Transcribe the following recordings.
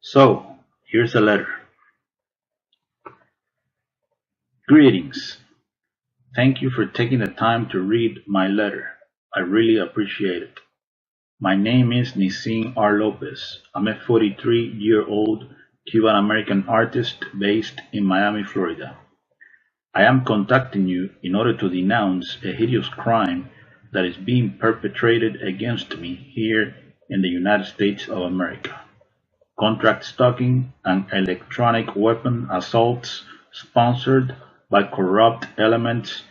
So, here's a letter. Greetings. Thank you for taking the time to read my letter. I really appreciate it. My name is Nisin R. Lopez. I'm a 43-year-old Cuban American artist based in Miami, Florida. I am contacting you in order to denounce a hideous crime that is being perpetrated against me here in the United States of America. Contract stalking and electronic weapon assaults sponsored by corrupt elements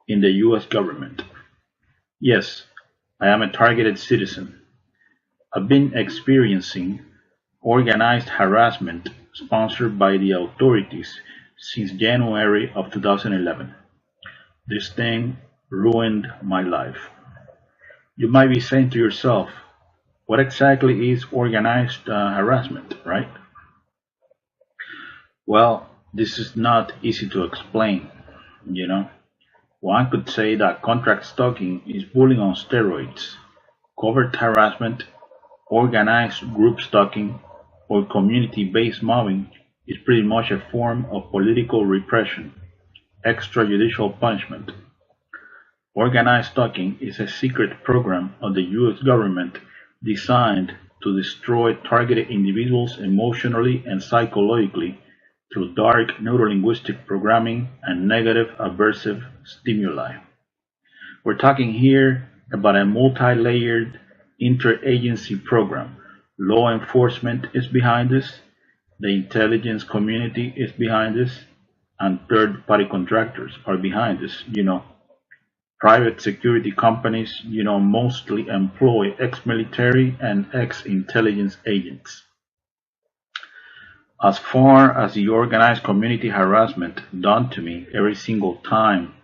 in the US government. Yes, I am a targeted citizen. I've been experiencing organized harassment sponsored by the authorities since January of 2011. This thing ruined my life. You might be saying to yourself, what exactly is organized harassment, right? Well, this is not easy to explain, you know. One could say that contract stalking is bullying on steroids, covert harassment, organized group stalking, or community-based mobbing is pretty much a form of political repression, extrajudicial punishment. Organized stalking is a secret program of the US government designed to destroy targeted individuals emotionally and psychologically through dark neurolinguistic programming and negative aversive stimuli. We're talking here about a multi-layered interagency program. Law enforcement is behind this, the intelligence community is behind this, and third-party contractors are behind this. Private security companies, mostly employ ex-military and ex-intelligence agents. As far as the organized community harassment done to me every single time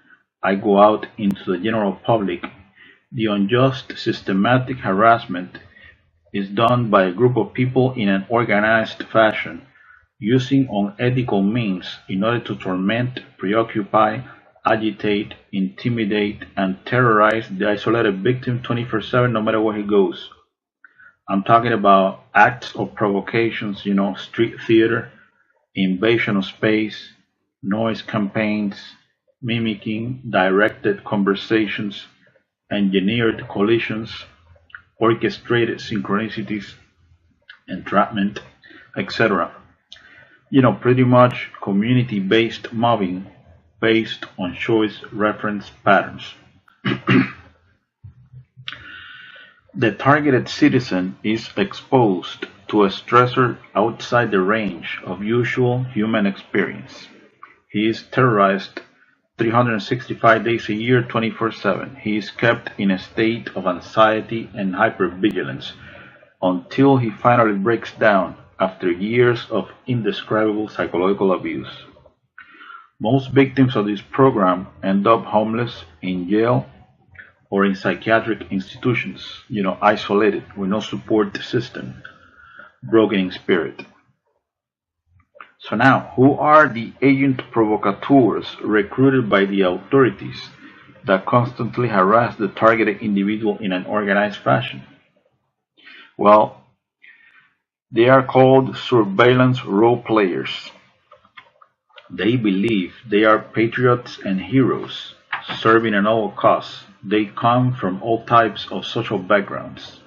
I go out into the general public, the unjust systematic harassment is done by a group of people in an organized fashion, using unethical means in order to torment, preoccupy, agitate, intimidate, and terrorize the isolated victim 24/7 no matter where he goes. I'm talking about acts of provocations, street theater, invasion of space, noise campaigns, mimicking directed conversations, engineered collisions, orchestrated synchronicities, entrapment, etc. Pretty much community-based mobbing based on choice reference patterns. The targeted citizen is exposed to a stressor outside the range of usual human experience. He is terrorized 365 days a year, 24/7. He is kept in a state of anxiety and hypervigilance until he finally breaks down after years of indescribable psychological abuse. Most victims of this program end up homeless, in jail, or in psychiatric institutions, isolated with no support system, broken in spirit. So now, who are the agent provocateurs recruited by the authorities that constantly harass the targeted individual in an organized fashion? Well, they are called surveillance role players. They believe they are patriots and heroes, serving a noble cause. They come from all types of social backgrounds.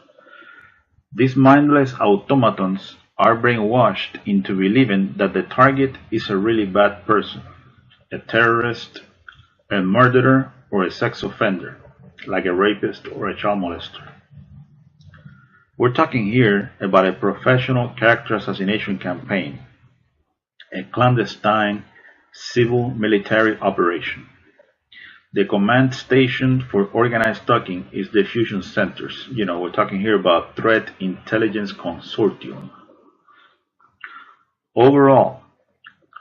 These mindless automatons are brainwashed into believing that the target is a really bad person, a terrorist, a murderer, or a sex offender, like a rapist or a child molester. We're talking here about a professional character assassination campaign, a clandestine civil military operation. The command station for organized stalking is the fusion centers. We're talking here about Threat Intelligence Consortium. Overall,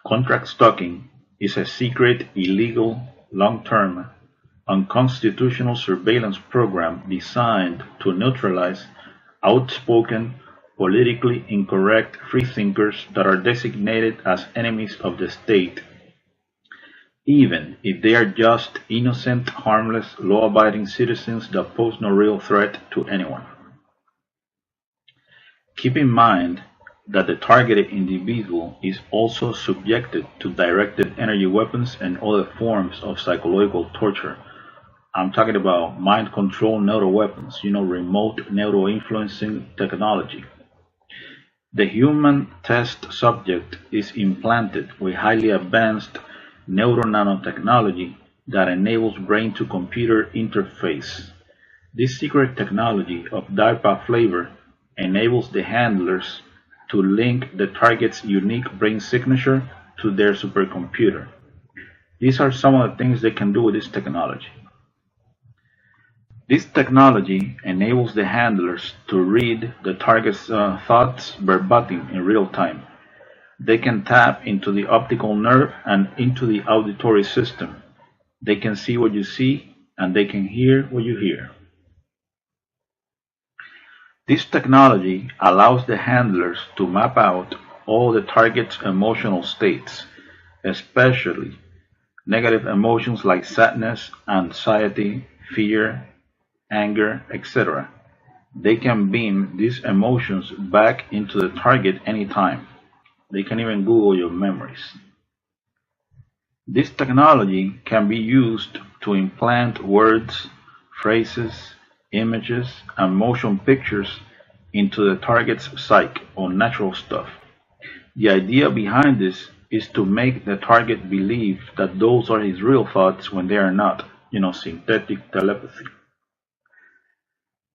contract stalking is a secret, illegal, long-term, unconstitutional surveillance program designed to neutralize outspoken, politically incorrect freethinkers that are designated as enemies of the state, even if they are just innocent, harmless, law-abiding citizens that pose no real threat to anyone. Keep in mind that the targeted individual is also subjected to directed energy weapons and other forms of psychological torture. I'm talking about mind control neural weapons, remote neural influencing technology. The human test subject is implanted with highly advanced nanotechnology that enables brain-to-computer interface. This secret technology of DARPA flavor enables the handlers to link the target's unique brain signature to their supercomputer. These are some of the things they can do with this technology. This technology enables the handlers to read the target's thoughts verbatim in real time. They can tap into the optical nerve and into the auditory system. They can see what you see and they can hear what you hear. This technology allows the handlers to map out all the target's emotional states, especially negative emotions like sadness, anxiety, fear, anger, etc. They can beam these emotions back into the target anytime. They can even Google your memories. This technology can be used to implant words, phrases, images, and motion pictures into the target's psyche or natural stuff. The idea behind this is to make the target believe that those are his real thoughts when they are not, synthetic telepathy.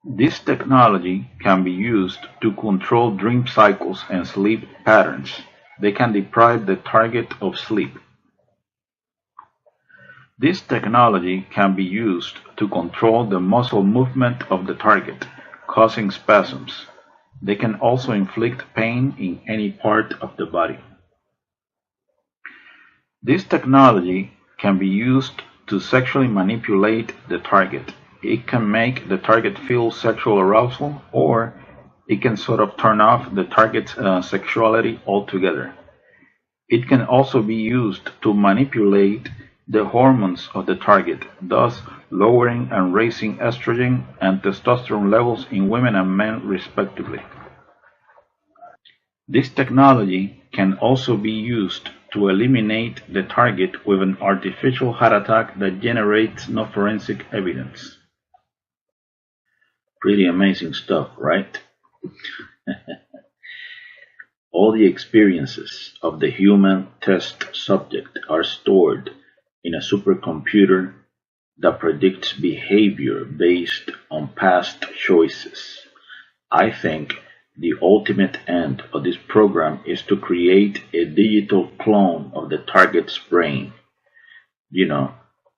This technology can be used to control dream cycles and sleep patterns. They can deprive the target of sleep. This technology can be used to control the muscle movement of the target, causing spasms. They can also inflict pain in any part of the body. This technology can be used to sexually manipulate the target. It can make the target feel sexual arousal, or it can sort of turn off the target's sexuality altogether. It can also be used to manipulate the hormones of the target, thus lowering and raising estrogen and testosterone levels in women and men respectively. This technology can also be used to eliminate the target with an artificial heart attack that generates no forensic evidence. Pretty amazing stuff, right? All the experiences of the human test subject are stored in a supercomputer that predicts behavior based on past choices. I think the ultimate end of this program is to create a digital clone of the target's brain.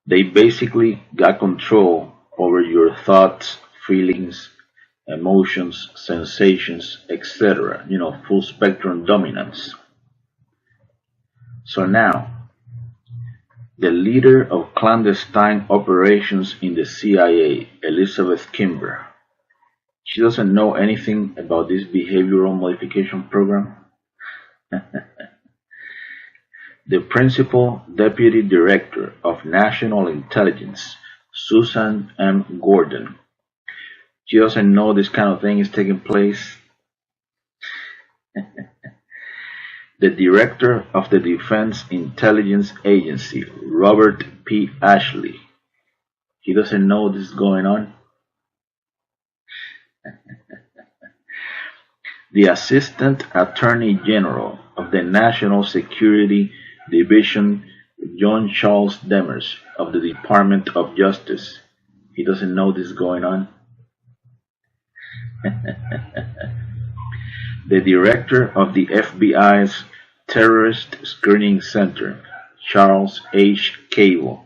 They basically got control over your thoughts, feelings, emotions, sensations, etc. Full spectrum dominance. So now, the leader of clandestine operations in the CIA, Elizabeth Kimber, she doesn't know anything about this behavioral modification program. The Principal Deputy Director of National Intelligence, Susan M. Gordon, she doesn't know this kind of thing is taking place. The Director of the Defense Intelligence Agency, Robert P. Ashley, he doesn't know this is going on. The Assistant Attorney General of the National Security Division, John Charles Demers, of the Department of Justice, he doesn't know this is going on. The Director of the FBI's Terrorist Screening Center, Charles H. Cable,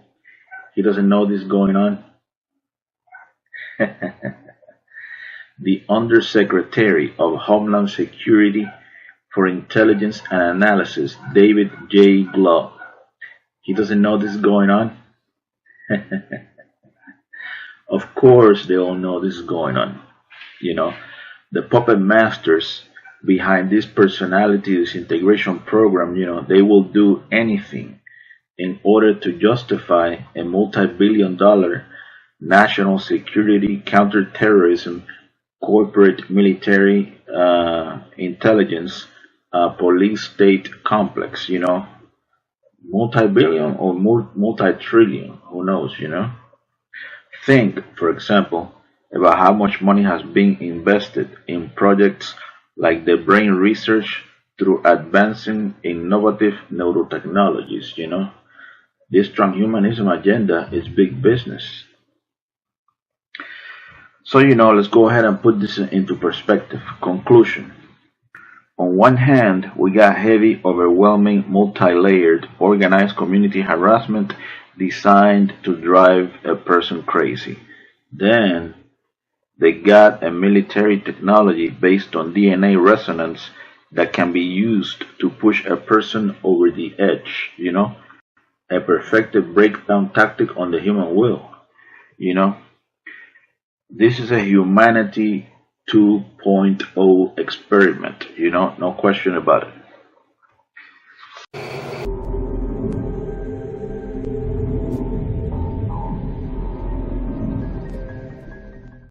he doesn't know this is going on. The Undersecretary of Homeland Security for Intelligence and Analysis, David J. Glove, he doesn't know this is going on. Of course they all know this is going on. The puppet masters behind this personality disintegration program, they will do anything in order to justify a multi-billion-dollar national security, counterterrorism, corporate military intelligence police state complex, multi-billion or multi-trillion, who knows, Think, for example, about how much money has been invested in projects like the brain research through advancing innovative neurotechnologies. This transhumanism agenda is big business. So, let's go ahead and put this into perspective. Conclusion. On one hand, we got heavy, overwhelming, multi-layered, organized community harassment designed to drive a person crazy. Then, they got a military technology based on DNA resonance that can be used to push a person over the edge. A perfected breakdown tactic on the human will. You know, this is a humanity 2.0 experiment, no question about it.